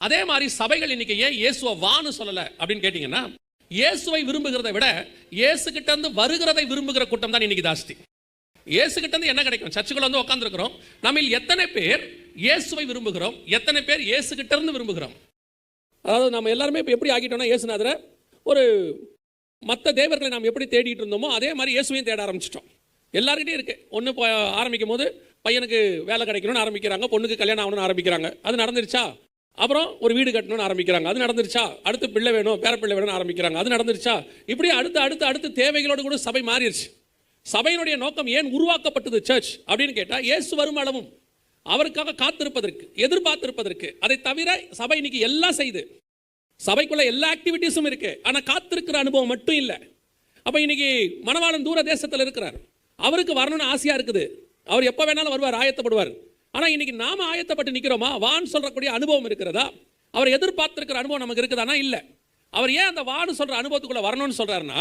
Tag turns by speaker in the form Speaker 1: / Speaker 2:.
Speaker 1: அதே மாதிரி சபைகள் இன்னைக்கு ஏன் இயேசுவை வான்னு சொல்லல அப்படின்னு கேட்டீங்கன்னா, இயேசுவை விரும்புகிறதை விட இயேசு கிட்ட இருந்து வருகிறதை விரும்புகிற கூட்டம் தான் இன்னைக்கு ஜாஸ்தி. இயேசு கிட்ட இருந்து என்ன கிடைக்கும்? சர்ச்சுக்குள்ள வந்து உட்கார்ந்துருக்கிறோம். நம்ம எத்தனை பேர் இயேசுவை விரும்புகிறோம், எத்தனை பேர் இயேசு கிட்ட இருந்து விரும்புகிறோம்? அதாவது நம்ம எல்லாருமே இப்போ எப்படி ஆகிட்டோம்னா, இயேசுநாதரை ஒரு மற்ற தேவர்களை நாம் எப்படி தேடிட்டு இருந்தோமோ அதே மாதிரி இயேசுவையும் தேட ஆரம்பிச்சிட்டோம். எல்லாருக்கிட்டையும் இருக்கு. ஒன்று ஆரம்பிக்கும் போது பையனுக்கு வேலை கிடைக்கணும்னு ஆரம்பிக்கிறாங்க, பொண்ணுக்கு கல்யாணம் ஆகணும்னு ஆரம்பிக்கிறாங்க, அது நடந்துருச்சா? அப்புறம் ஒரு வீடு கட்டணும்னு ஆரம்பிக்கிறாங்க, அது நடந்துருச்சா? அடுத்து பிள்ளை வேணும், பேர பிள்ளை வேணும்னு ஆரம்பிக்கிறாங்க, அது நடந்துருச்சா? இப்படி அடுத்து அடுத்து அடுத்து தேவைகளோடு கூட சபை மாறிடுச்சு. சபையினுடைய நோக்கம் ஏன் உருவாக்கப்பட்டது சர்ச் அப்படின்னு கேட்டால், இயேசு வரும் அளவும் அவருக்காக காத்திருப்பதற்கு, எதிர்பார்த்திருப்பதற்கு. அதை தவிர சபை இன்னைக்கு எல்லாம் செய்து, சபைக்குள்ள எல்லா ஆக்டிவிட்டீஸும் இருக்கு, ஆனால் காத்திருக்கிற அனுபவம் மட்டும் இல்லை. அப்போ இன்னைக்கு மணவாளன் தூர தேசத்தில் இருக்கிறார், அவருக்கு வரணும்னு ஆசையா இருக்குது, அவர் எப்போ வேணாலும் வருவார், ஆயத்தப்படுவார். ஆனால் இன்னைக்கு நாம ஆயத்தப்பட்டு நிற்கிறோமா? வான்னு சொல்றக்கூடிய அனுபவம் இருக்கிறதா? அவர் எதிர்பார்த்திருக்கிற அனுபவம் நமக்கு இருக்குதானா? இல்லை. அவர் ஏன் அந்த வான்னு சொல்ற அனுபவத்துக்குள்ள வரணும்னு சொல்றாருன்னா,